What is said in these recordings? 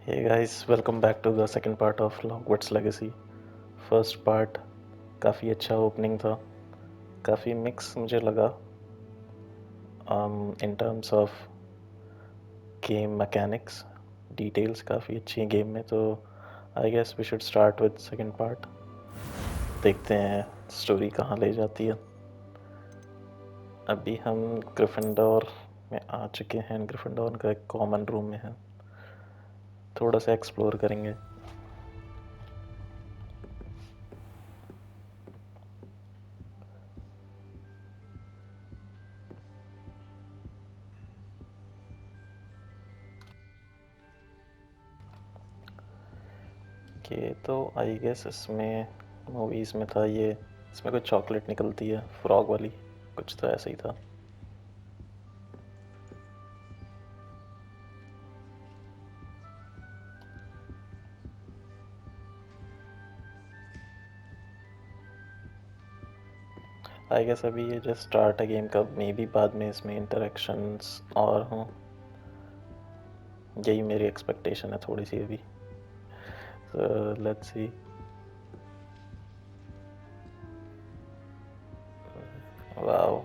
Hey guys, welcome back to the second part of Hogwarts Legacy. First part काफ़ी अच्छा opening था, काफ़ी mix मुझे लगा in terms of game mechanics, details काफ़ी अच्छी हैं गेम में, तो I guess we should start with second part. देखते हैं स्टोरी कहाँ ले जाती है। अभी हम ग्रिफिंडोर में आ चुके हैं, ग्रिफिंडोर का एक कॉमन रूम में है, थोड़ा सा एक्सप्लोर करेंगे। कि तो आई गेस इसमें मूवीज़ में था ये, इसमें कोई चॉकलेट निकलती है फ्रॉग वाली, कुछ तो ऐसा ही था। आई गेस अभी ये जस्ट स्टार्ट है गेम का, मे बी बाद में इसमें इंटरेक्शंस और हों, यही मेरी एक्सपेक्टेशन है थोड़ी सी अभी। So let's see. वाओ,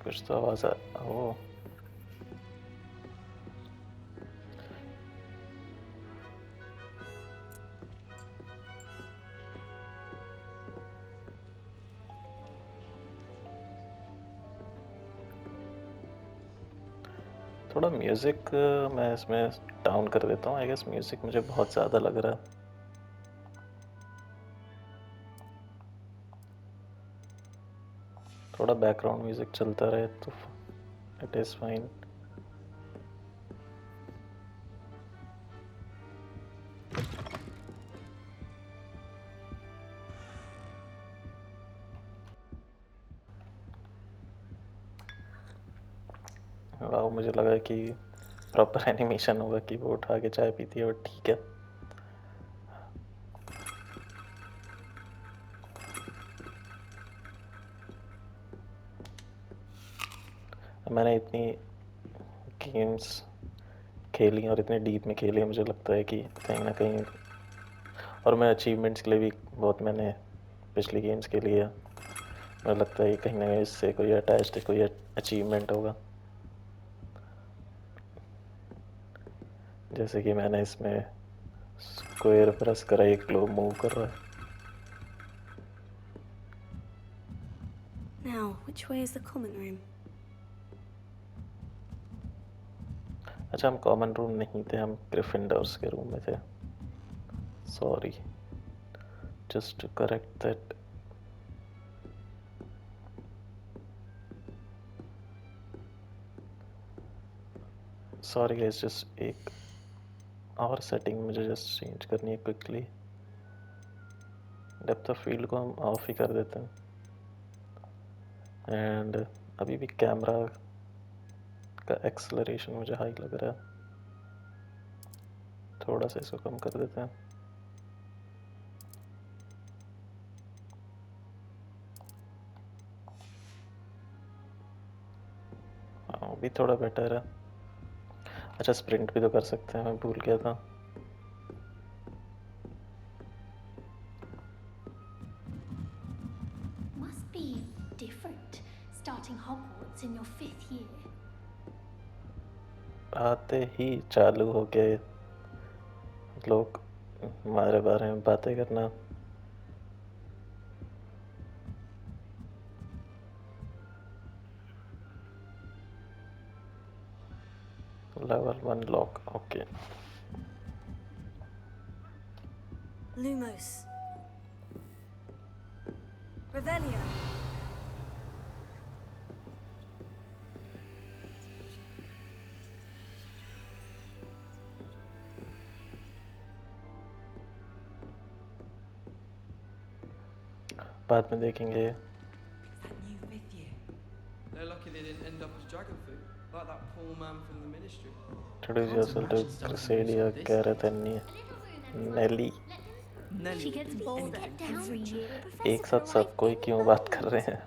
कुछ तो आवाज़ ओ थोड़ा म्यूज़िक मैं इसमें डाउन कर देता हूँ। आई गेस म्यूज़िक मुझे बहुत ज़्यादा लग रहा है। थोड़ा बैकग्राउंड म्यूज़िक चलता रहे तो इट इज़ फाइन। वाओ, मुझे लगा कि प्रॉपर एनिमेशन होगा कि वो उठा के चाय पीती है, और ठीक है। मैंने इतनी गेम्स खेली और इतने डीप में खेली, मुझे लगता है कि कहीं ना कहीं, और मैं अचीवमेंट्स के लिए भी बहुत मैंने पिछली गेम्स के लिए, मुझे लगता है कि कहीं ना कहीं इससे कोई अटैच्ड कोई अचीवमेंट होगा। जैसे कि मैंने इसमें स्क्वायर प्रेस करा, एक ग्लोब मूव कर रहा है। Now, which way is the common room? अच्छा, हम कॉमन रूम नहीं थे, हम ग्रिफिंडोर्स के रूम में थे। Sorry, just to correct that. Sorry guys, just एक और सेटिंग मुझे जस्ट चेंज करनी है क्विकली। डेप्थ ऑफ फील्ड को हम ऑफ ही कर देते हैं, एंड अभी भी कैमरा का एक्सेलरेशन मुझे हाई लग रहा है, थोड़ा सा इसको कम कर देते हैं। हाँ, भी थोड़ा बेटर है। अच्छा, स्प्रिंट भी तो कर सकते हैं, मैं भूल गया था। Must be different starting Hogwarts in your 5th year. आते ही चालू हो गए लोग हमारे बारे में बातें करना। Level 1 lock, okay. Lumos. Revelio. बाद में देखेंगे। That new 5th year. They're lucky they didn't end up as dragon food, like that poor man from the ministry. Introduce Can't yourself to imagine starting क्रूसेडिया, this कह रहे थे early. Nelly. Nelly She will gets be the bored end of it. every year. एक साथ सब कोई क्यों बात कर रहे हैं?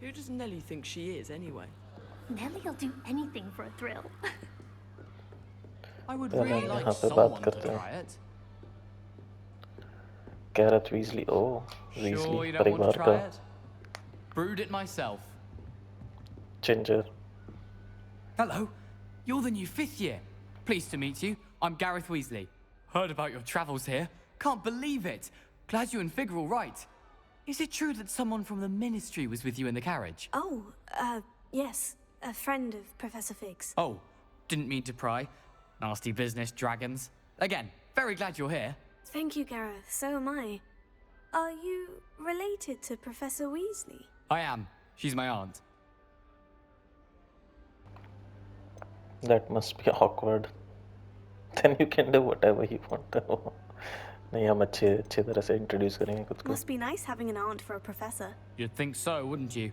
Who does Nellie think she is, anyway? Nellie'll do anything for a thrill. I would पहले really हम like यहाँ पे बात someone to करते हैं. try it. Gareth Weasley, oh, Sure you Weasley don't want to परिवार try का it? Brewed it myself. ginger. Hello, you're the new 5th year. Pleased to meet you. I'm Gareth Weasley. Heard about your travels here. Can't believe it. Glad you and Fig are all right. Is it true that someone from the Ministry was with you in the carriage? Oh, yes. A friend of Professor Fig's. Oh, didn't mean to pry. Nasty business, dragons. Again, very glad you're here. Thank you, Gareth. So am I. Are you related to Professor Weasley? I am. She's my aunt. That must be awkward. Then you can do whatever you want to. नहीं हम अच्छे तरह से introduce करेंगे खुद को. Must be nice having an aunt for a professor. You'd think so, wouldn't you?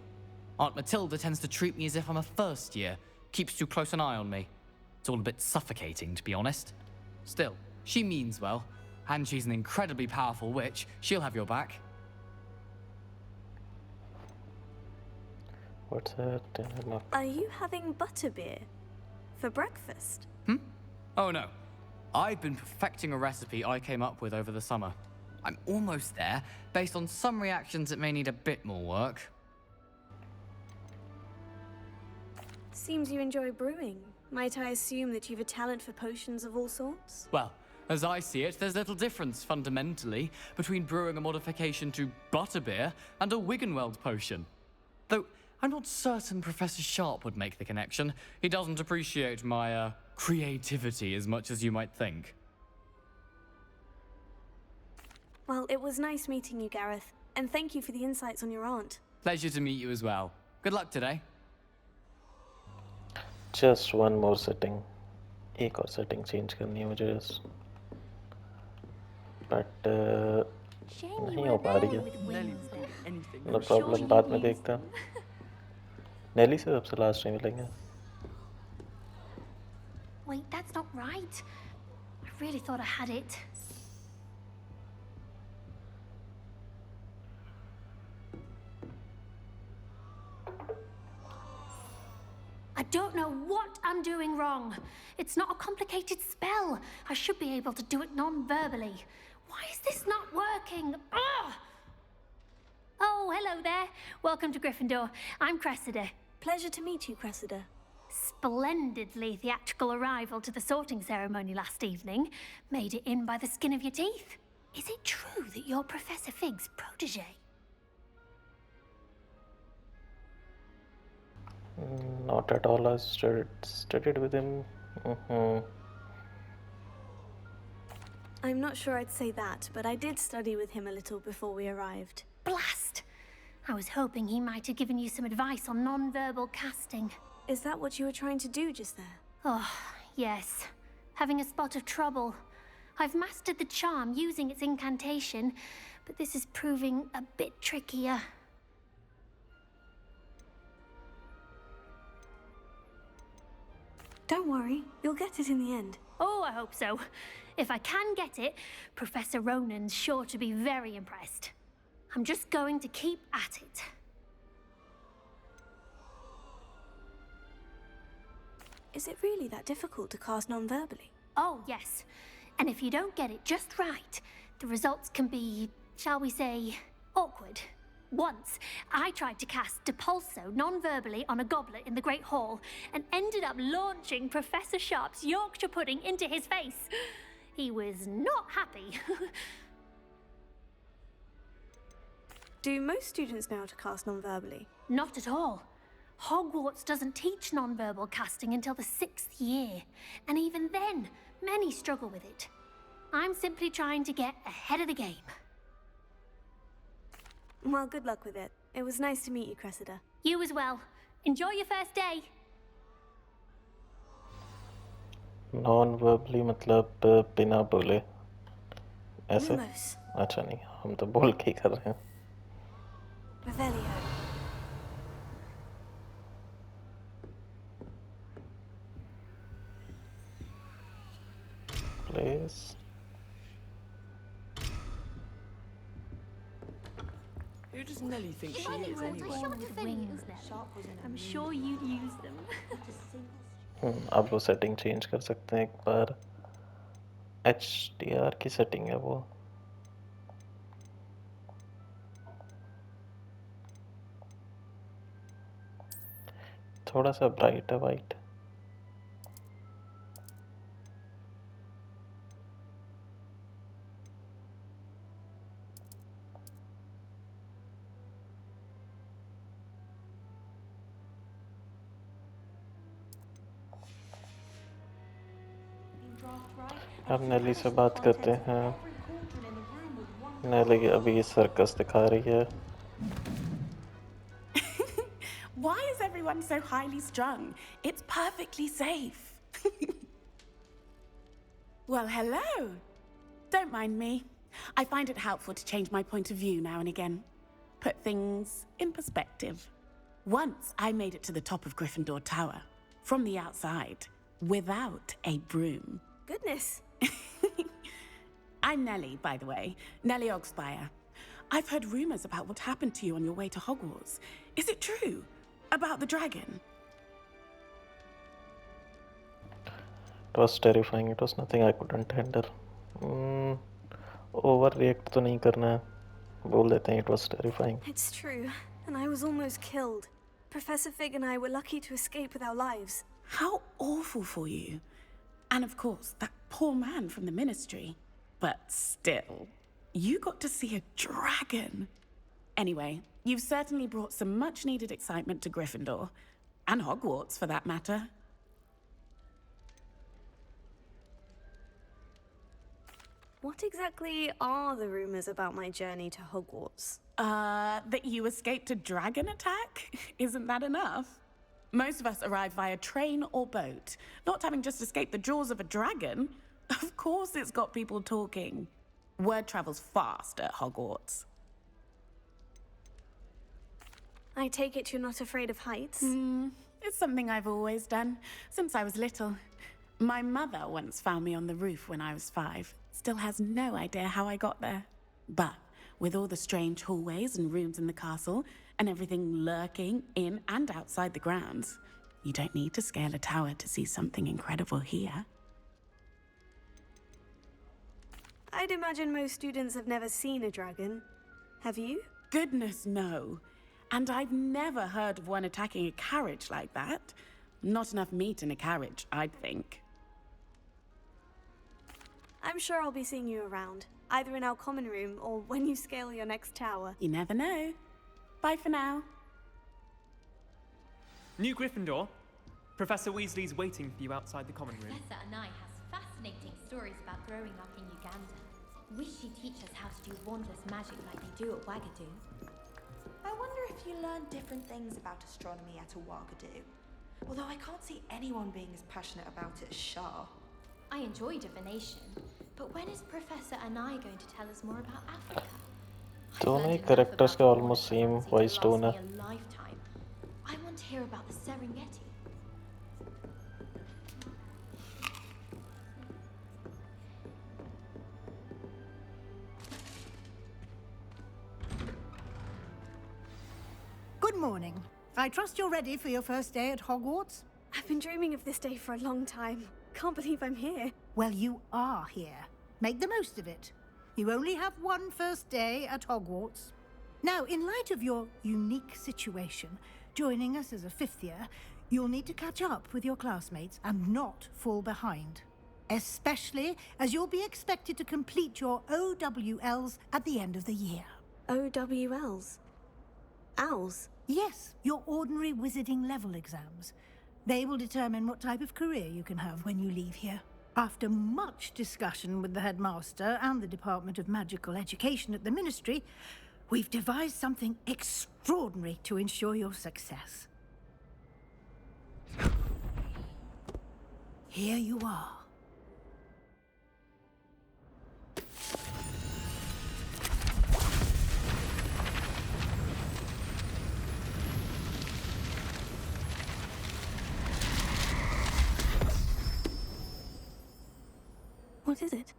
Aunt Matilda tends to treat me as if I'm a first year. Keeps too close an eye on me. It's all a bit suffocating, to be honest. Still, she means well. And she's an incredibly powerful witch. She'll have your back. What's that? Look. Are you having butterbeer for breakfast? Oh no. I've been perfecting a recipe I came up with over the summer. I'm almost there. Based on some reactions, it may need a bit more work. Seems you enjoy brewing. Might I assume that you've a talent for potions of all sorts? Well, as I see it, there's little difference, fundamentally, between brewing a modification to butterbeer and a Wiggenweld potion. Though, I'm not certain Professor Sharp would make the connection. He doesn't appreciate my, creativity as much as you might think. Well, it was nice meeting you, Gareth. And thank you for the insights on your aunt. Pleasure to meet you as well. Good luck today. Just one more setting. एक और setting change करनी है मुझे बस. But नहीं हो पा रही है. Nellie would do anything. No problem. बाद में देखते हैं. नेली से सबसे लास्ट में मिलेंगे. Wait, that's not right. I really thought I had it. I don't know what I'm doing wrong. It's not a complicated spell. I should be able to do it non-verbally. Why is this not working? Ugh! Oh, hello there. Welcome to Gryffindor. I'm Cressida. Pleasure to meet you, Cressida. Splendidly theatrical arrival to the sorting ceremony last evening. Made it in by the skin of your teeth. Is it true that you're Professor Fig's protege? Not at all. I studied with him. I'm not sure I'd say that, but I did study with him a little before we arrived. Blast! I was hoping he might have given you some advice on non-verbal casting. Is that what you were trying to do just there? Oh, yes. Having a spot of trouble. I've mastered the charm using its incantation, but this is proving a bit trickier. Don't worry, you'll get it in the end. Oh, I hope so. If I can get it, Professor Ronan's sure to be very impressed. I'm just going to keep at it. Is it really that difficult to cast non-verbally? Oh, yes. And if you don't get it just right, the results can be, shall we say, awkward. Once, I tried to cast Depulso non-verbally on a goblet in the Great Hall and ended up launching Professor Sharp's Yorkshire pudding into his face. He was not happy. Do most students know how to cast non-verbally? Not at all. Hogwarts doesn't teach non-verbal casting until the 6th year, and even then, many struggle with it. I'm simply trying to get ahead of the game. Well, good luck with it. It was nice to meet you, Cressida. You as well. Enjoy your first day. Non-verbally मतलब बिना बोले ऐसे. Lumos. अच्छा नहीं, हम तो बोल के ही कर रहे हैं. Revelio. Please. Who Who does Nelly think she If is I anyway? shot a wings then, I'm sure you'd use them. अब वो सेटिंग चेंज कर सकते हैं एक बार। HDR की सेटिंग है वो। थोड़ा सा ब्राइट है वाइट। अब नेली से बात करते हैं। नेली अभी सर्कस दिखा रही है। Why is everyone so highly strung? It's perfectly safe. Well, hello. Don't mind me. I find it helpful to change my point of view now and again. Put things in perspective. Once I made it to the top of Gryffindor Tower, from the outside, without a broom. Goodness. I'm Nellie, by the way. Nellie Ogspire. I've heard rumors about what happened to you on your way to Hogwarts. Is it true? About the dragon? It was terrifying. It was nothing I couldn't handle. Overreact तो नहीं करना है। बोल देते हैं it was terrifying. It's true, and I was almost killed. Professor Fig and I were lucky to escape with our lives. How awful for you. And of course, that poor man from the Ministry. But still, you got to see a dragon. Anyway, you've certainly brought some much-needed excitement to Gryffindor. And Hogwarts, for that matter. What exactly are the rumors about my journey to Hogwarts? That you escaped a dragon attack? Isn't that enough? Most of us arrive via train or boat. Not having just escaped the jaws of a dragon, of course it's got people talking. Word travels fast at Hogwarts. I take it you're not afraid of heights? It's something I've always done, since I was little. My mother once found me on the roof when I was 5. Still has no idea how I got there. But with all the strange hallways and rooms in the castle, and everything lurking in and outside the grounds, you don't need to scale a tower to see something incredible here. I'd imagine most students have never seen a dragon. Have you? Goodness, no. And I've never heard of one attacking a carriage like that. Not enough meat in a carriage, I'd think. I'm sure I'll be seeing you around, either in our common room or when you scale your next tower. You never know. Bye for now. New Gryffindor. Professor Weasley's waiting for you outside the common room. Professor Anai has fascinating stories about growing up in Uganda. Wish she'd teach us how to do wandless magic like they do at Wagadu. I wonder if you learn different things about astronomy at Wagadu. Although I can't see anyone being as passionate about it as Shah. I enjoy divination, but when is Professor Anai going to tell us more about Africa? I've दोनों learned he enough characters about के the almost wonders same of Fancy voice to tone last है। me a lifetime. I want to hear about the Serengeti. Good morning. I trust you're ready for your first day at Hogwarts? I've been dreaming of this day for a long time. Can't believe I'm here. Well, you are here. Make the most of it. You only have one first day at Hogwarts. Now, in light of your unique situation, joining us as a 5th year, you'll need to catch up with your classmates and not fall behind. Especially as you'll be expected to complete your OWLs at the end of the year. OWLs? Owls? Yes, your ordinary wizarding level exams. They will determine what type of career you can have when you leave here. After much discussion with the headmaster and the Department of Magical Education at the Ministry, we've devised something extraordinary to ensure your success. Here you are. What is it?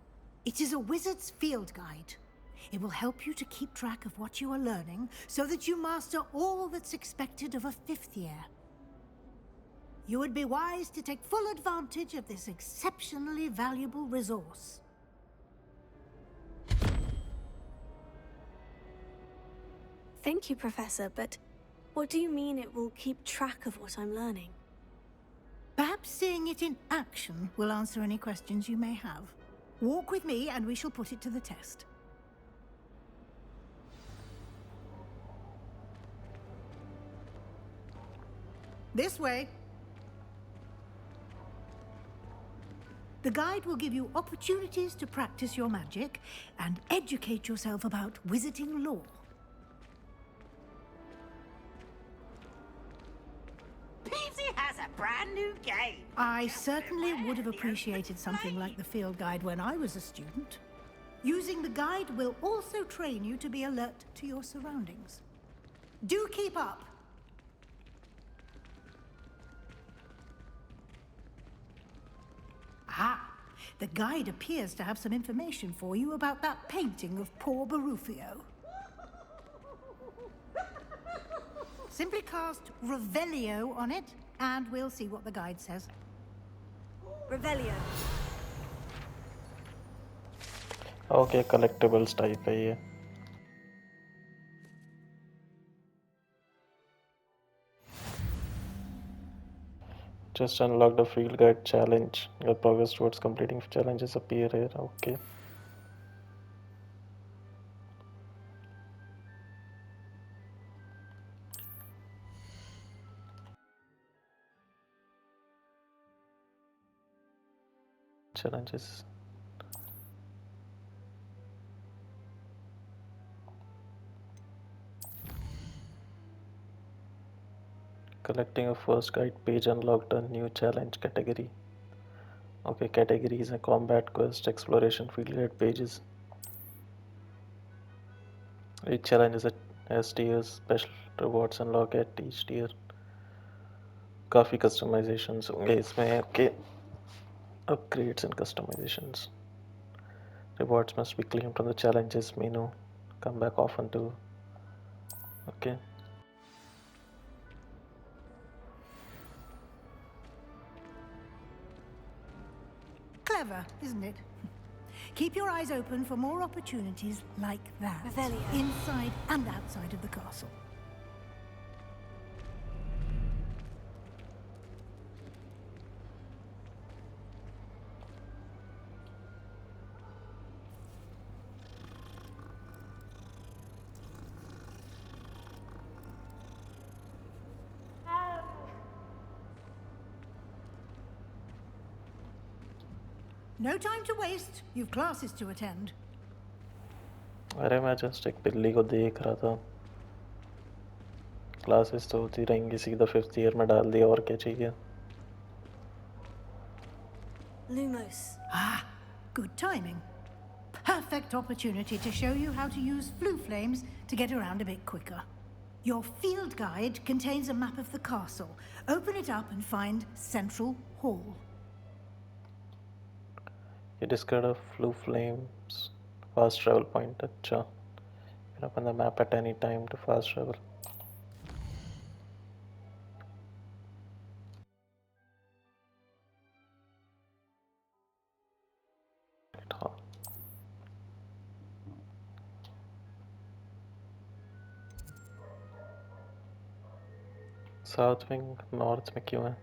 It is a wizard's field guide. It will help you to keep track of what you are learning so that you master all that's expected of a 5th year. You would be wise to take full advantage of this exceptionally valuable resource. Thank you, Professor, but what do you mean it will keep track of what I'm learning? Perhaps seeing it in action will answer any questions you may have. Walk with me and we shall put it to the test. This way. The guide will give you opportunities to practice your magic and educate yourself about wizarding lore. Peasy has a brand new game. I certainly would have appreciated something like the field guide when I was a student. Using the guide will also train you to be alert to your surroundings. Do keep up! Ah, the guide appears to have some information for you about that painting of poor Barufio. Simply cast Revelio on it, and we'll see what the guide says. Revelio. Okay, collectibles type है ये. Just unlock the field guide challenge. Your progress towards completing challenges appear here. Okay. Challenges. Collecting a first guide page unlocked a new challenge category. Okay, categories are combat, quest, exploration, field guide pages. Each challenge has tiers, special rewards unlock at each tier. काफ़ी customizations होंगे इसमें. Okay, upgrades and customizations. Rewards must be claimed from the challenges menu. Come back often too. Okay. Clever, isn't it? Keep your eyes open for more opportunities like that. Revelio. Inside and outside of the castle. No time to waste. You've classes to attend. अरे मैं just एक बिल्ली को देख रहा था. Classes तो होती रहेंगी, सीधा 5th ईयर में डाल दिया, और क्या चाहिए. Lumos. Ah, good timing. Perfect opportunity to show you how to use flue flames to get around a bit quicker. Your field guide contains a map of the castle. Open it up and find Central Hall. You discovered a flue flames fast travel point. अच्छा. You can open the map at any time to fast travel. हाँ. South wing north में क्यों है?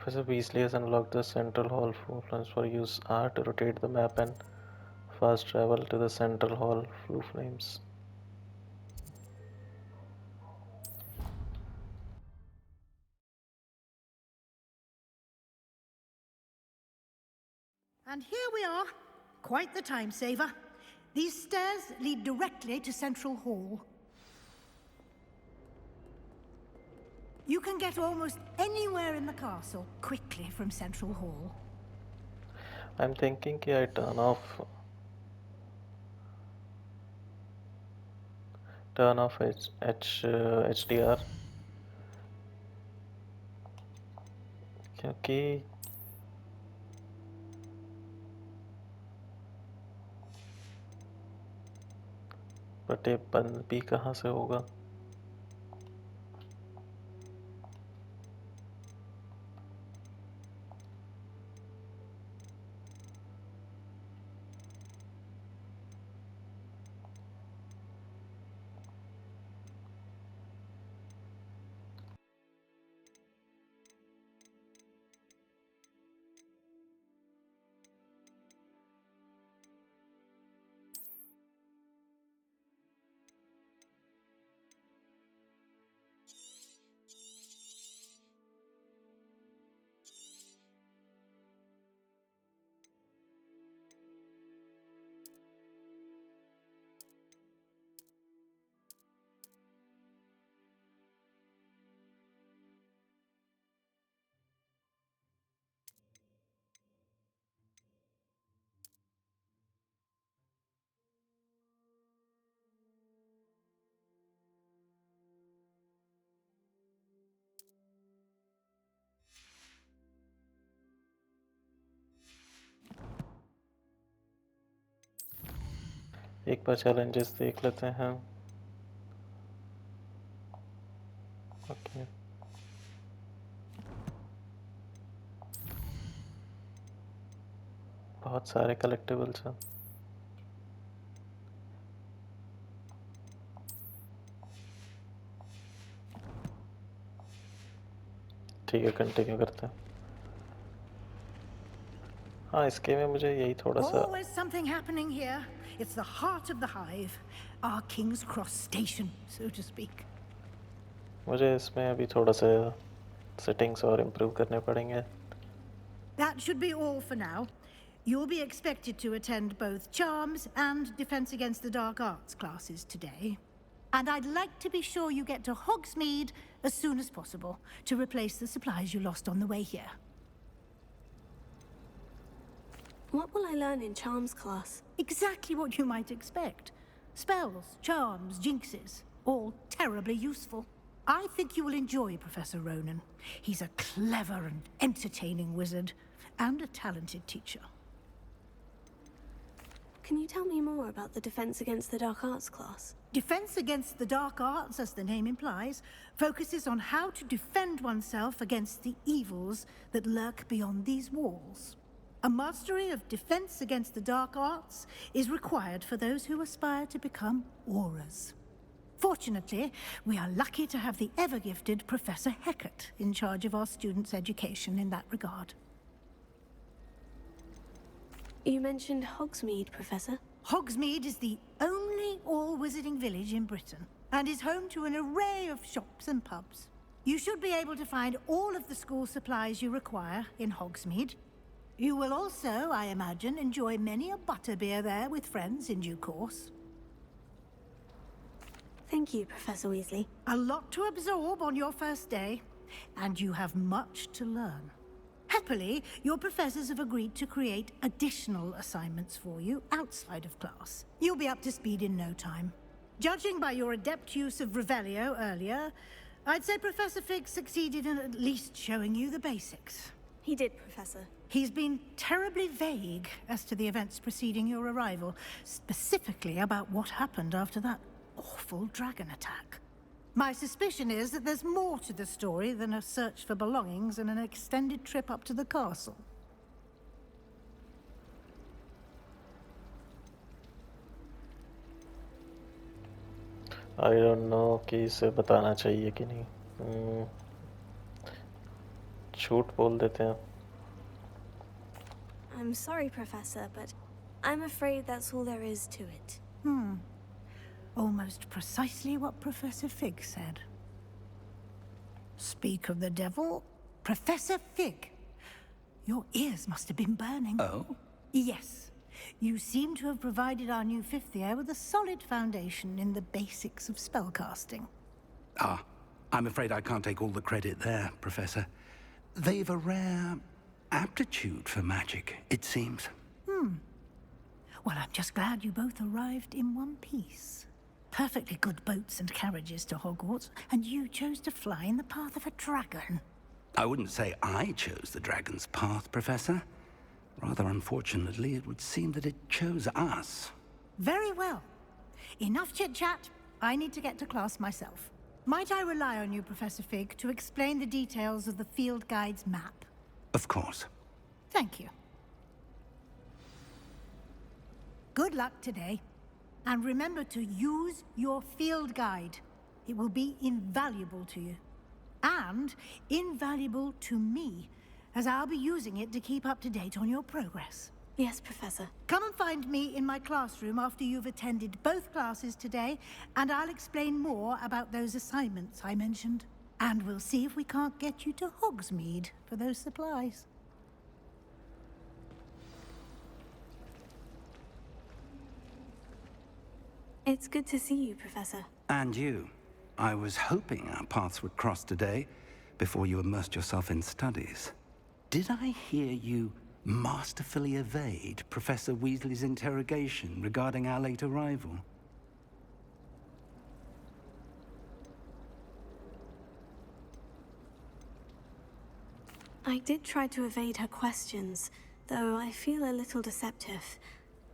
Professor Weasley has unlocked the Central Hall flue flames. For use R to rotate the map and fast travel to the Central Hall flue flames. And here we are. Quite the time saver. These stairs lead directly to Central Hall. You can get almost anywhere in the castle quickly from Central Hall. I'm thinking कि I turn off HDR क्योंकि but ये बंद भी कहाँ से होगा? एक बार challenges देख लेते हैं। ओके बहुत सारे collectibles हैं। ठीक है कंटिन्यू करते हैं। हाँ इसके में मुझे यही थोड़ा सा Always something happening here. It's the heart of the hive, our King's Cross station, so to speak. मुझे इसमें अभी थोड़ा सा settings और improve करने पड़ेंगे। That should be all for now. You'll be expected to attend both Charms and Defense Against the Dark Arts classes today. And I'd like to be sure you get to Hogsmeade as soon as possible to replace the supplies you lost on the way here. What will I learn in Charms class? Exactly what you might expect. Spells, charms, jinxes, all terribly useful. I think you will enjoy Professor Ronan. He's a clever and entertaining wizard, and a talented teacher. Can you tell me more about the Defense Against the Dark Arts class? Defense Against the Dark Arts, as the name implies, focuses on how to defend oneself against the evils that lurk beyond these walls. A mastery of Defense Against the Dark Arts is required for those who aspire to become Auras. Fortunately, we are lucky to have the ever-gifted Professor Hecat in charge of our students' education in that regard. You mentioned Hogsmeade, Professor. Hogsmeade is the only all-wizarding village in Britain, and is home to an array of shops and pubs. You should be able to find all of the school supplies you require in Hogsmeade. You will also, I imagine, enjoy many a butterbeer there with friends in due course. Thank you, Professor Weasley. A lot to absorb on your first day, and you have much to learn. Happily, your professors have agreed to create additional assignments for you outside of class. You'll be up to speed in no time. Judging by your adept use of Revelio earlier, I'd say Professor Fig succeeded in at least showing you the basics. He did, Professor. He's been terribly vague as to the events preceding your arrival, specifically about what happened after that awful dragon attack. My suspicion is that there's more to the story than a search for belongings and an extended trip up to the castle. I don't know कि इसे बताना चाहिए कि नहीं। झूठ बोल देते हैं। I'm sorry, Professor, but I'm afraid that's all there is to it. Almost precisely what Professor Fig said. Speak of the devil, Professor Fig. Your ears must have been burning. Oh? Yes. You seem to have provided our new fifth year with a solid foundation in the basics of spellcasting. Ah, I'm afraid I can't take all the credit there, Professor. They've a rare aptitude for magic, it seems. Well, I'm just glad you both arrived in one piece. Perfectly good boats and carriages to Hogwarts, and you chose to fly in the path of a dragon. I wouldn't say I chose the dragon's path, Professor. Rather unfortunately, it would seem that it chose us. Very well. Enough chit-chat. I need to get to class myself. Might I rely on you, Professor Fig, to explain the details of the field guide's map? Of course. Thank you. Good luck today. And remember to use your field guide. It will be invaluable to you. And invaluable to me, as I'll be using it to keep up to date on your progress. Yes, Professor. Come and find me in my classroom after you've attended both classes today, and I'll explain more about those assignments I mentioned. And we'll see if we can't get you to Hogsmeade for those supplies. It's good to see you, Professor. And you. I was hoping our paths would cross today, before you immersed yourself in studies. Did I hear you masterfully evade Professor Weasley's interrogation regarding our late arrival? I did try to evade her questions, though I feel a little deceptive.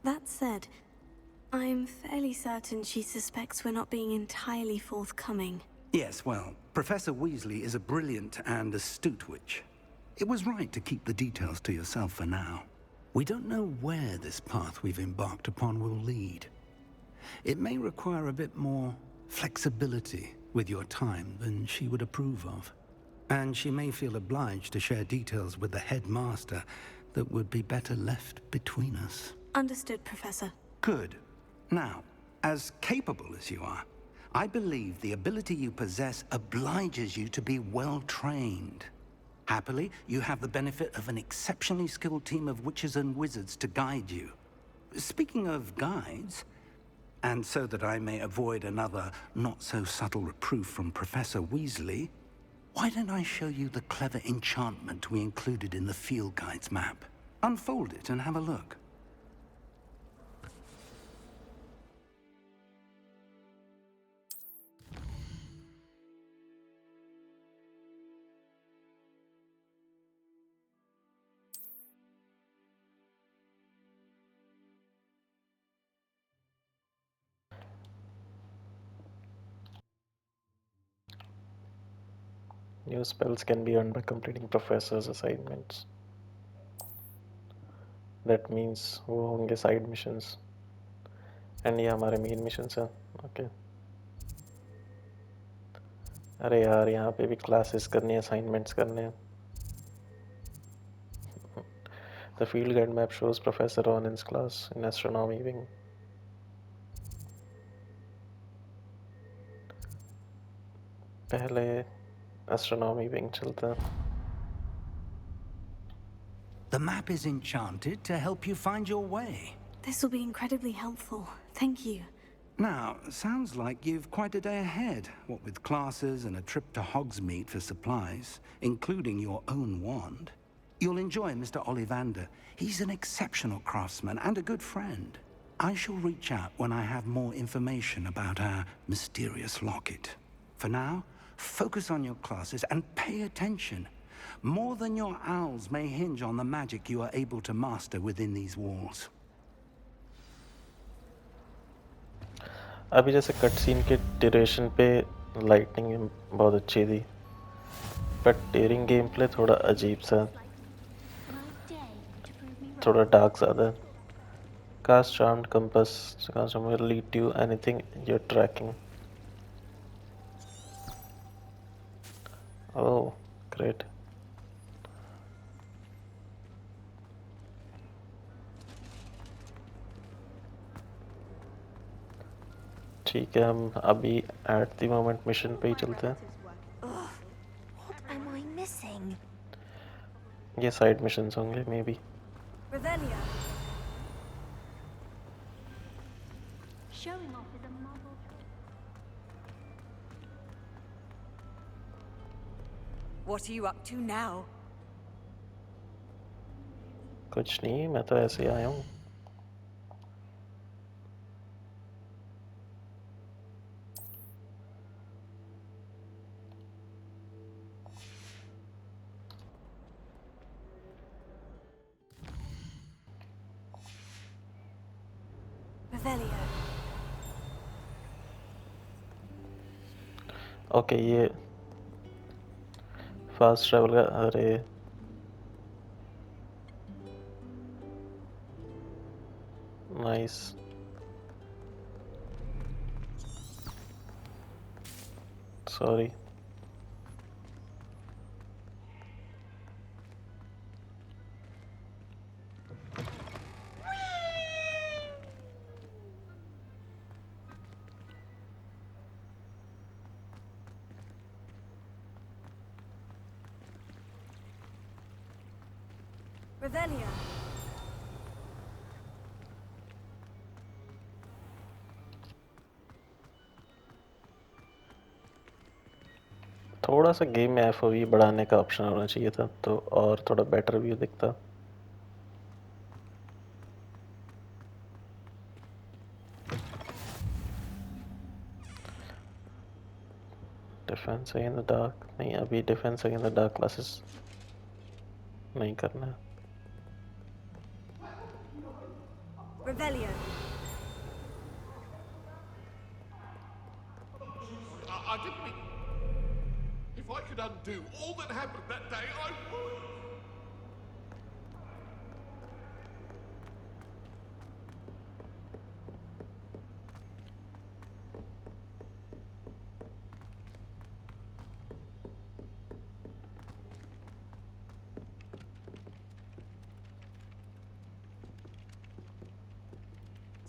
That said, I'm fairly certain she suspects we're not being entirely forthcoming. Yes, well, Professor Weasley is a brilliant and astute witch. It was right to keep the details to yourself for now. We don't know where this path we've embarked upon will lead. It may require a bit more flexibility with your time than she would approve of. And she may feel obliged to share details with the headmaster that would be better left between us. Understood, Professor. Good. Now, as capable as you are, I believe the ability you possess obliges you to be well trained. Happily, you have the benefit of an exceptionally skilled team of witches and wizards to guide you. Speaking of guides, and so that I may avoid another not-so-subtle reproof from Professor Weasley, why don't I show you the clever enchantment we included in the field guide's map? Unfold it and have a look. New spells can be earned by completing professor's assignments. That means वो होंगे side missions. And ये हमारे main missions हैं. Okay. अरे यार यहाँ पे भी classes करनी है, assignments करने हैं. The field guide map shows Professor Ronen's class in astronomy wing. पहले astronomy wing चलता है. The map is enchanted to help you find your way. This will be incredibly helpful. Thank you. Now, sounds like you've quite a day ahead, what with classes and a trip to Hogsmeade for supplies, including your own wand. You'll enjoy Mr. Ollivander. He's an exceptional craftsman and a good friend. I shall reach out when I have more information about our mysterious locket. For now, focus on your classes and pay attention. More than your owls may hinge on the magic you are able to master within these walls. अभी जैसे cut scene के duration पे lightning बहुत अच्छी थी, but during game play थोड़ा अजीब सा, थोड़ा डार्क ज़्यादा. Cast charmed compass will lead to anything you're tracking. Oh, great. ठीक है, हम अभी एट द मोमेंट मिशन पे ही चलते हैं. What am I missing? ये साइड मिशंस होंगे may be. Revelio. showing off is a model. What are you up to now? कुछ नहीं, मैं तो ऐसे ही आया हूँ. Revelio. ओके, ये फास्ट ट्रैवल का. अरे नाइस. सॉरी. Revelio. थोड़ा सा गेम में एफओवी बढ़ाने का ऑप्शन होना चाहिए था, तो और थोड़ा बेटर व्यू दिखता. डिफेंस अगेंस्ट द डार्क नहीं, अभी defence against the dark classes नहीं करना है. Revelio. I didn't mean... If I could undo all that happened that day, I would.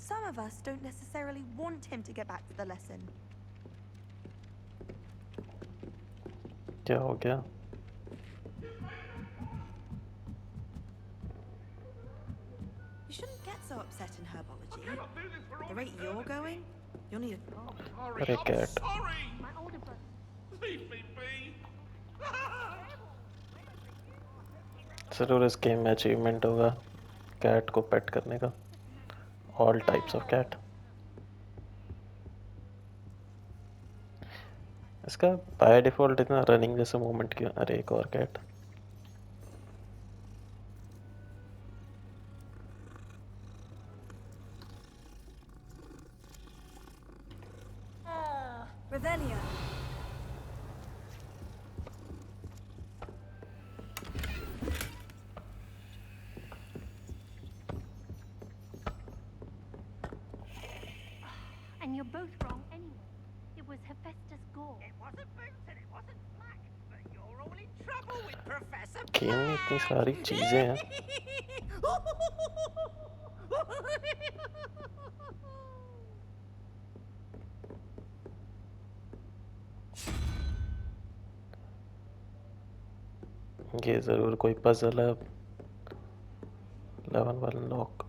Some of us don't necessarily want him to get back to the lesson. क्या हो गया? You shouldn't get so upset in herbology. The rate you're going, you'll need a... अरे cat. Sorry! My older brother. Leave me be! जरूर इस game में achievement होगा cat को pet करने का. All types of cat. इसका बाय डिफॉल्ट इतना रनिंग जैसा मूवमेंट क्यों? अरे एक और cat. Revelio. And you're both wrong anyway. It was Hephaestus Gore. It wasn't boots and it wasn't flax, but you're all in trouble with Professor game में इतनी सारी चीजें हैं. ये जरूर कोई पजल है. Level 1 lock.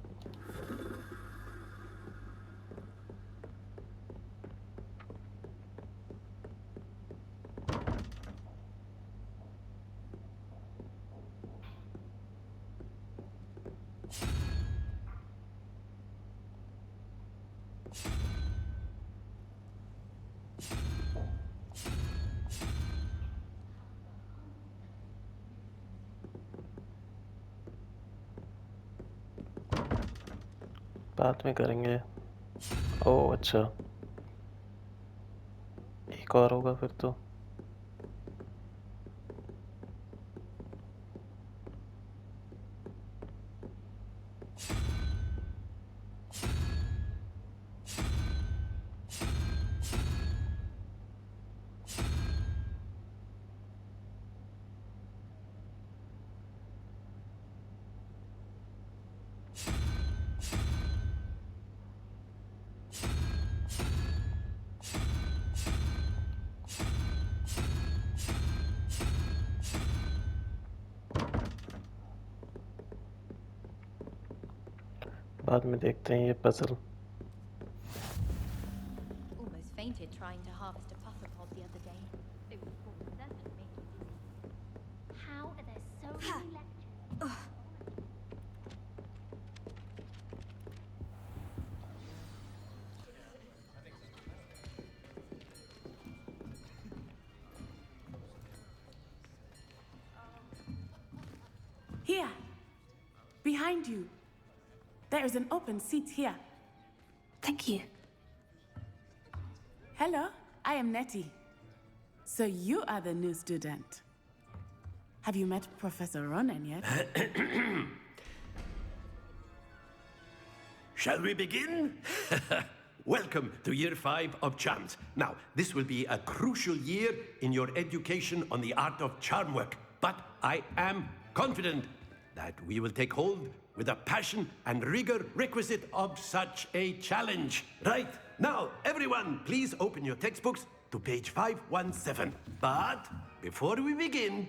बाद में करेंगे. ओह अच्छा, एक और होगा फिर तो. बाद में देखते हैं ये puzzle. Here. Behind you. There is an open seat here. Thank you. Hello, I am Nettie. So you are the new student. Have you met Professor Ronan yet? Shall we begin? Welcome to Year 5 of Charms. Now, this will be a crucial year in your education on the art of charm work. But I am confident that we will take hold with the passion and rigor requisite of such a challenge. Right, now, everyone, please open your textbooks to page 517. But before we begin,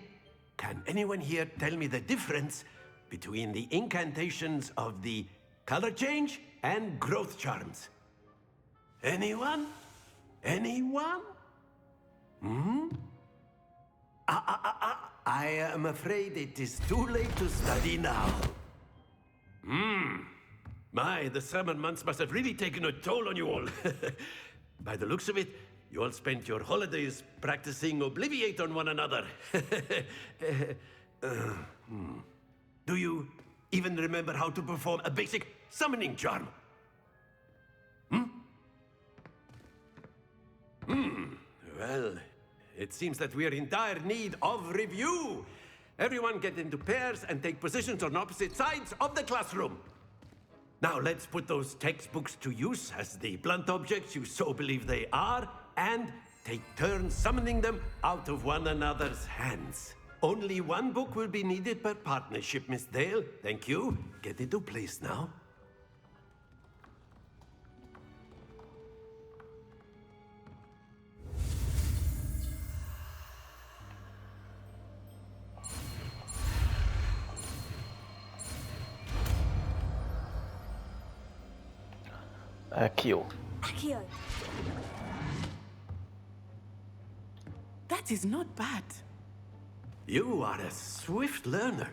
can anyone here tell me the difference between the incantations of the color change and growth charms? Anyone? Anyone? I am afraid it is too late to study now. My, the summer months must have really taken a toll on you all. By the looks of it, you all spent your holidays practicing Obliviate on one another. Do you even remember how to perform a basic summoning charm? Well, it seems that we are in dire need of review. Everyone get into pairs and take positions on opposite sides of the classroom. Now let's put those textbooks to use as the blunt objects you so believe they are, and take turns summoning them out of one another's hands. Only one book will be needed per partnership, Miss Dale. Thank you. Get into place now. Accio. Accio. That is not bad. You are a swift learner.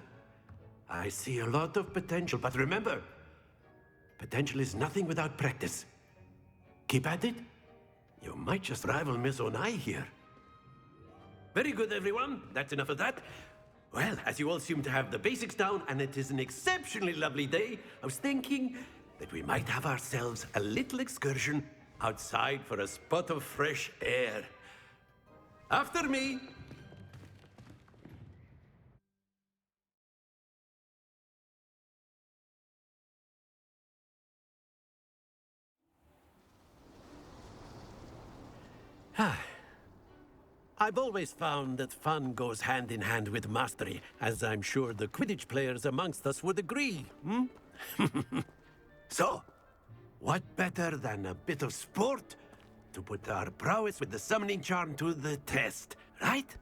I see a lot of potential, but remember, potential is nothing without practice. Keep at it. You might just rival Miss Onai here. Very good, everyone. That's enough of that. Well, as you all seem to have the basics down, and it is an exceptionally lovely day, I was thinking that we might have ourselves a little excursion outside for a spot of fresh air. After me. I've always found that fun goes hand in hand with mastery, as I'm sure the Quidditch players amongst us would agree. So, what better than a bit of sport to put our prowess with the summoning charm to the test, right?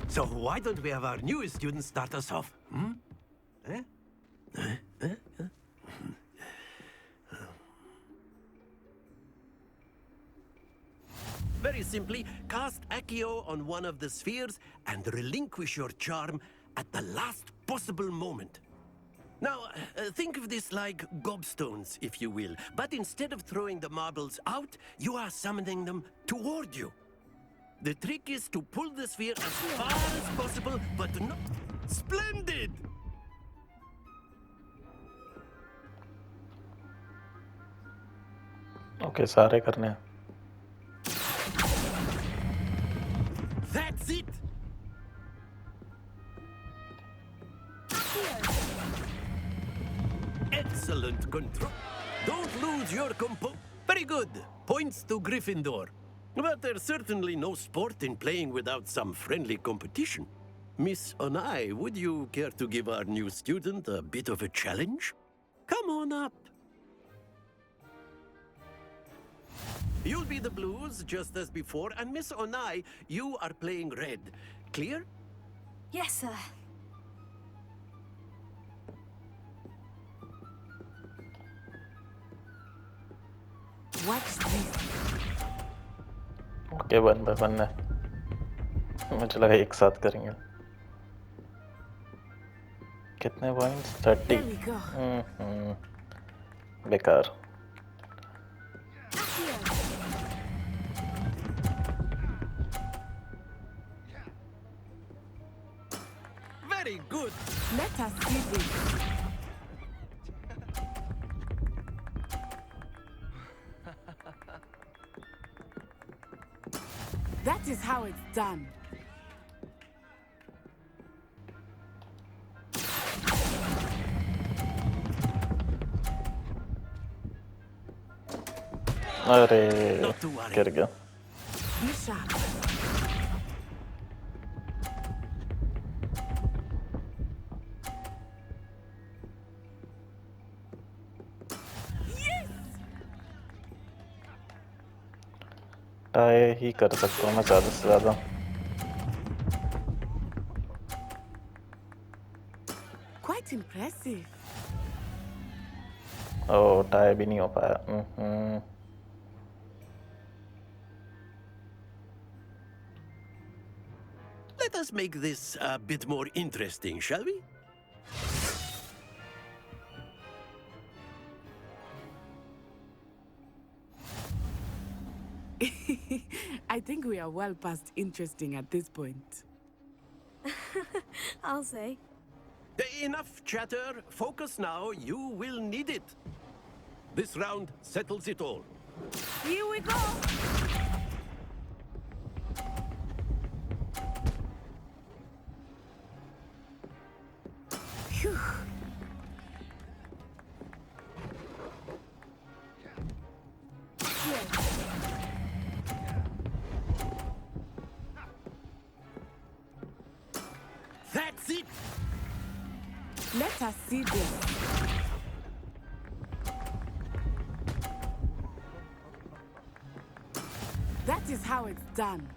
So why don't we have our newest student start us off? Very simply, cast Accio on one of the spheres and relinquish your charm at the last possible moment. Now, think of this like gobstones, if you will. But instead of throwing the marbles out, you are summoning them toward you. The trick is to pull the sphere as far as possible, but not... Splendid! Okay, सारे करने हैं. That's it! Excellent control. Don't lose your compo... Very good. Points to Gryffindor. But there's certainly no sport in playing without some friendly competition. Miss Onai, would you care to give our new student a bit of a challenge? Come on up. You'll be the blues, just as before, and Miss Onai, you are playing red. Clear? Yes, sir. What's this? Okay, one by one है. मुझे लगा एक साथ करेंगे. कितने points? 30. There we go. बेकार. Very good. Let us see this. That is how it's done. अरे गिर गया. Be sharp. टाई ही कर सकता हूँ मैं ज़्यादा से ज़्यादा. Quite impressive. ओह टाई भी नहीं हो पाया. Let us make this a bit more interesting, shall we? I think we are well past interesting at this point. I'll say. Enough chatter. Focus now. You will need it. This round settles it all. Here we go. Phew. That's it. Let us see this. That is how it's done.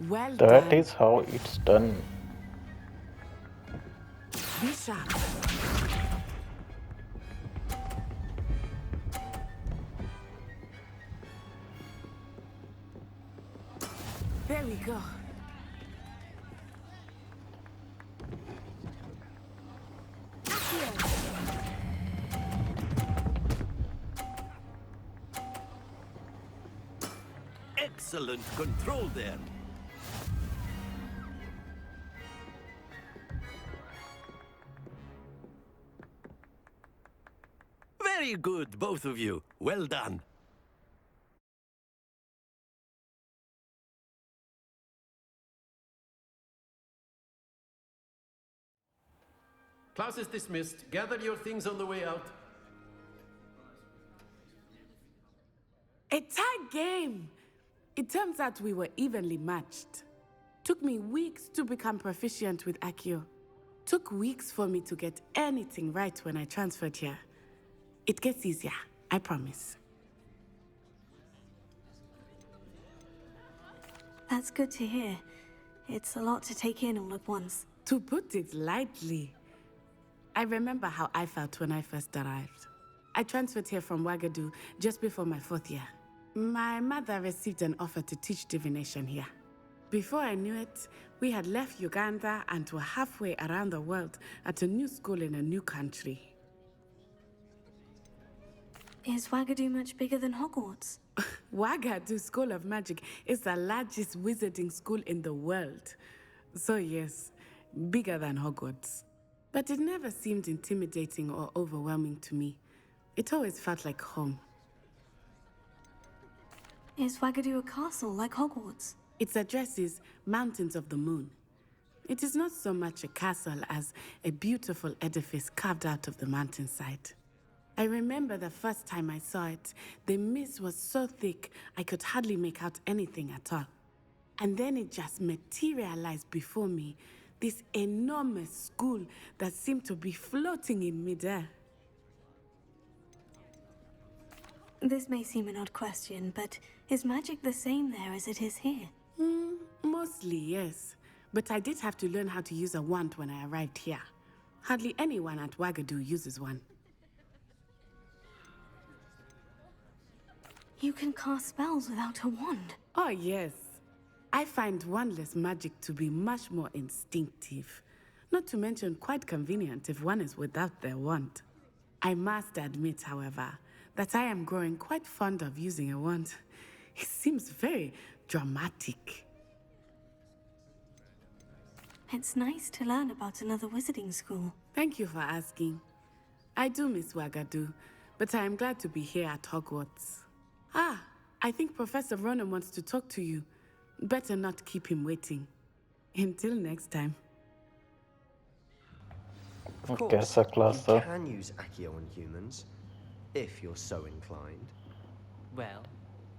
Well done. That is how it's done. Be sharp. There we go. Excellent control there. Very good, both of you. Well done. Class is dismissed. Gather your things on the way out. A tight game. It turns out we were evenly matched. Took me weeks to become proficient with Accio. Took weeks for me to get anything right when I transferred here. It gets easier, I promise. That's good to hear. It's a lot to take in all at once. To put it lightly, I remember how I felt when I first arrived. I transferred here from Ouagadougou just before my 4th year. My mother received an offer to teach divination here. Before I knew it, we had left Uganda and were halfway around the world at a new school in a new country. Is Ouagadougou much bigger than Hogwarts? Ouagadougou School of Magic is the largest wizarding school in the world. So yes, bigger than Hogwarts. But it never seemed intimidating or overwhelming to me. It always felt like home. Is Ouagadougou a castle like Hogwarts? Its address is Mountains of the Moon. It is not so much a castle as a beautiful edifice carved out of the mountainside. I remember the first time I saw it, the mist was so thick I could hardly make out anything at all. And then it just materialized before me, this enormous school that seemed to be floating in midair. This may seem an odd question, but is magic the same there as it is here? Mostly, yes. But I did have to learn how to use a wand when I arrived here. Hardly anyone at Ouagadougou uses one. You can cast spells without a wand. Oh, yes. I find wandless magic to be much more instinctive. Not to mention quite convenient if one is without their wand. I must admit, however, that I am growing quite fond of using a wand. It seems very dramatic. It's nice to learn about another wizarding school. Thank you for asking. I do miss Wagadu, but I am glad to be here at Hogwarts. Ah, I think Professor Ronan wants to talk to you. Better not keep him waiting. Until next time. Of Okay, course, so class, you though. can use Accio on humans, if you're so inclined. Well,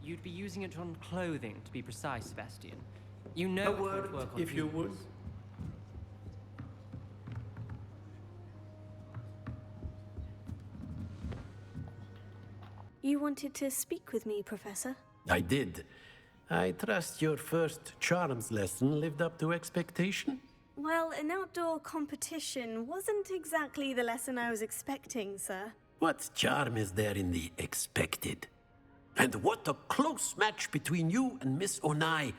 you'd be using it on clothing, to be precise, Sebastian. You know A it word, won't work on if you would. humans. You wanted to speak with me, Professor? I did. I trust your first charms lesson lived up to expectation? Well, an outdoor competition wasn't exactly the lesson I was expecting, sir. What charm is there in the expected? And what a close match between you and Miss Onai.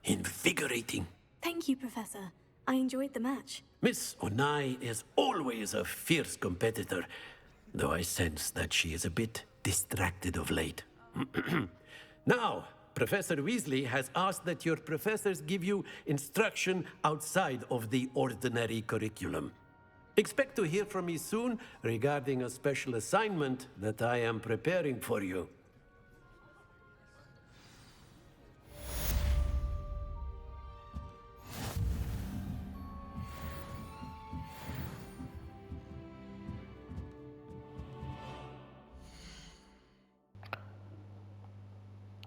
Invigorating. Thank you, Professor. I enjoyed the match. Miss Onai is always a fierce competitor, though I sense that she is a bit distracted of late. Now, Professor Weasley has asked that your professors give you instruction outside of the ordinary curriculum. Expect to hear from me soon regarding a special assignment that I am preparing for you.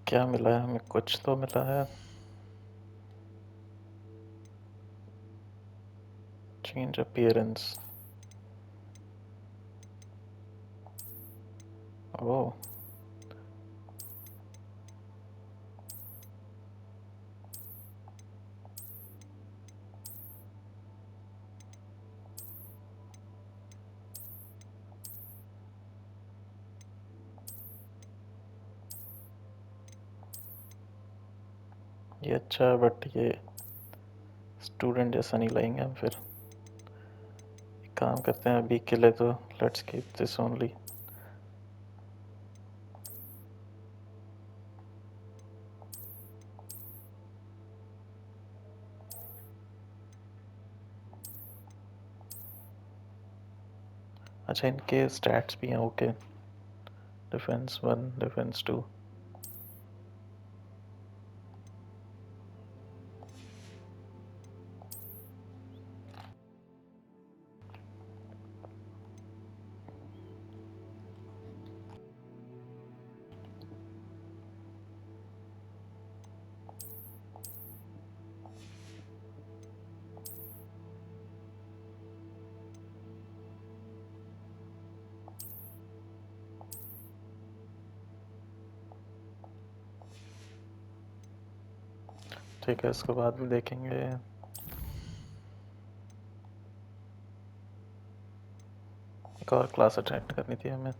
क्या मिला है हमें? कुछ तो मिला है. Change appearance. Oh. ये अच्छा है, बट ये स्टूडेंट जैसा नहीं लगेंगे हम. फिर एक काम करते हैं, अभी के लिए तो लेट्स कीप दिस ओनली. अच्छा, इनके स्टैट्स भी हैं. Okay, defence 1, defence 2. ठीक है, इसको बाद में देखेंगे. एक और क्लास अटेंड करनी थी हमें.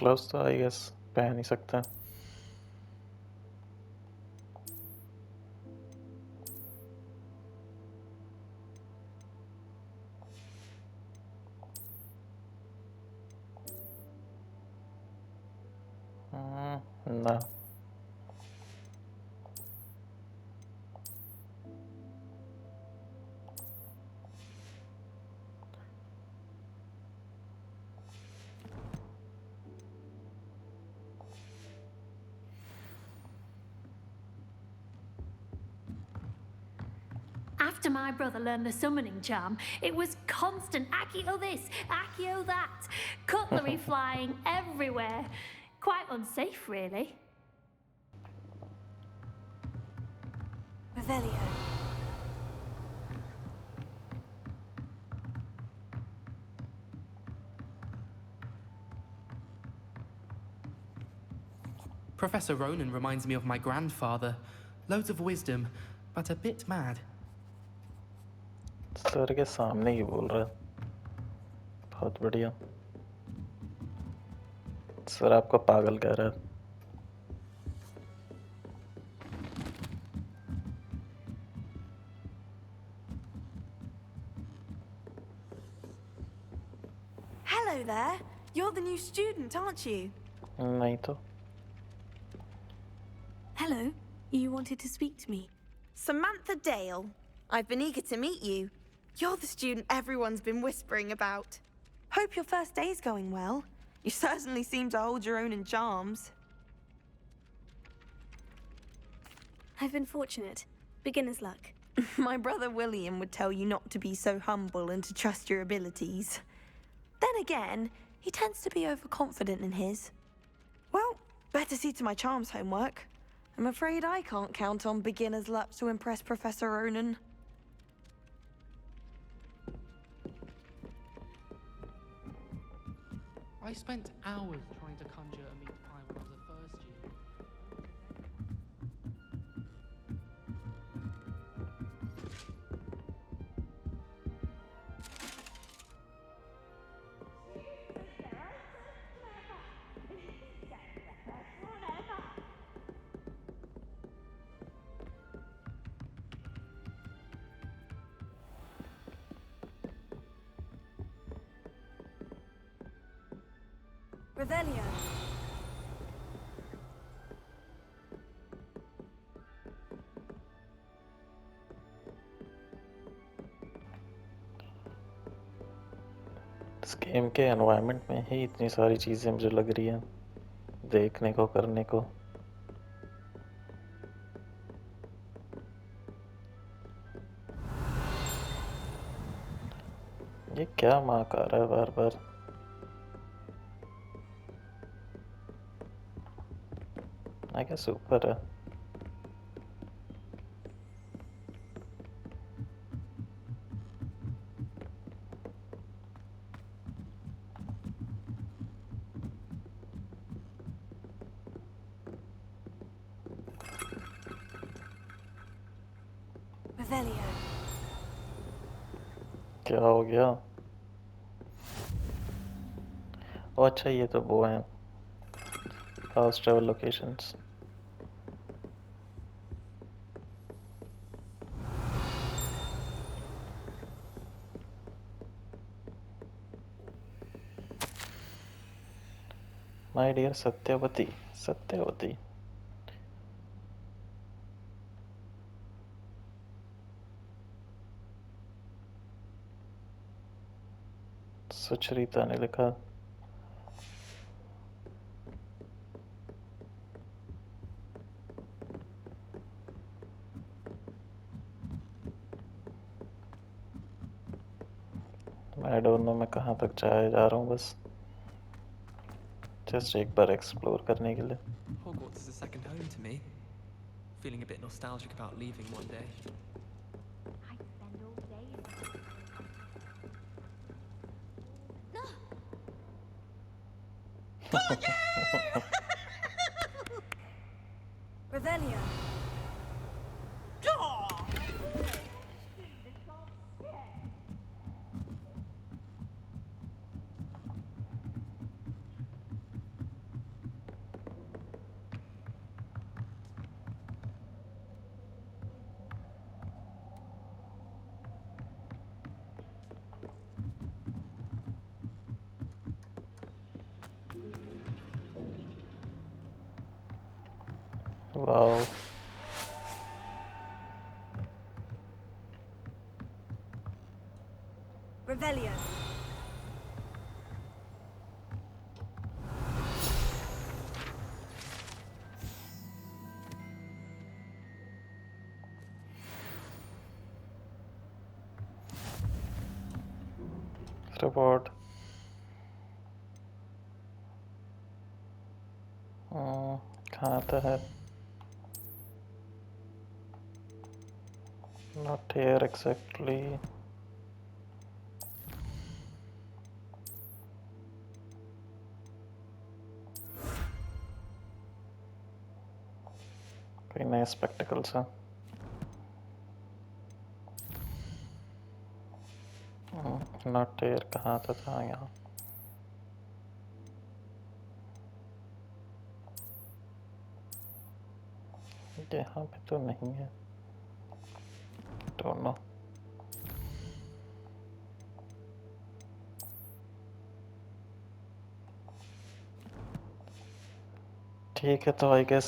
ग्लव्स तो आई गेस पहन ही सकते हैं. ना. After my brother learned the summoning charm, it was constant Accio this, Accio that, cutlery flying everywhere. Quite unsafe, really. Revelio. Professor Ronan reminds me of my grandfather. Loads of wisdom, but a bit mad. Sir के सामने ही बोल रहा है। बहुत बढ़िया। Sir आपको पागल कह रहा है। Hello there. You're the new student, aren't you? नहीं तो। Hello. You wanted to speak to me? Samantha Dale. I've been eager to meet you. You're the student everyone's been whispering about. Hope your first day's going well. You certainly seem to hold your own in charms. I've been fortunate. Beginner's luck. My brother William would tell you not to be so humble and to trust your abilities. Then again, he tends to be overconfident in his. Well, better see to my charms homework. I'm afraid I can't count on beginner's luck to impress Professor Ronan. I spent hours trying to conjure a meat pie when I was a first year. Revelio. इस game के environment में ही इतनी सारी चीज़ें मुझे लग रही हैं देखने को, करने को। ये क्या माँ का रहा है बार बार? I guess ऊपर है। Revelio. क्या हो गया? ओ अच्छा, ये तो वो हैं fast travel locations. My dear Satyavati, Satyavati. Sucharita ने लिखा। आई डोंट नो मैं कहाँ तक जा रहा हूँ, बस जस्ट एक बार एक्सप्लोर करने के लिए। Hogwarts is a second home to me. Feeling a bit nostalgic about leaving one day. I'd spend all day in Revelio. Wow. Revelio. Reward. कहाँ आता है? Not here exactly. हैं स्पेक्टिकल्स हैं। नॉट एयर कहाँ था यहाँ। यहाँ पे तो नहीं है। Don't know. ठीक है, तो आई गेस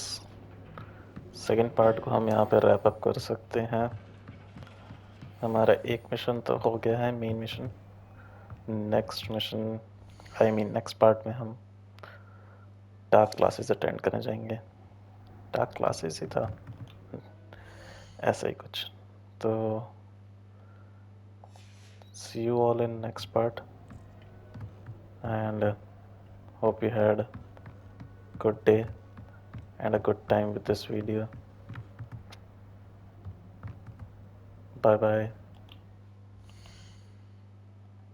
सेकंड पार्ट को हम यहाँ पे रैप अप कर सकते हैं। हमारा एक मिशन तो हो गया है, main mission. Next mission next part में हम डार्क क्लासेस अटेंड करने जाएंगे। डार्क क्लासेस ही था, ऐसा ही कुछ। तो see you all in next part, and hope you had good day and a good time with this video. Bye bye.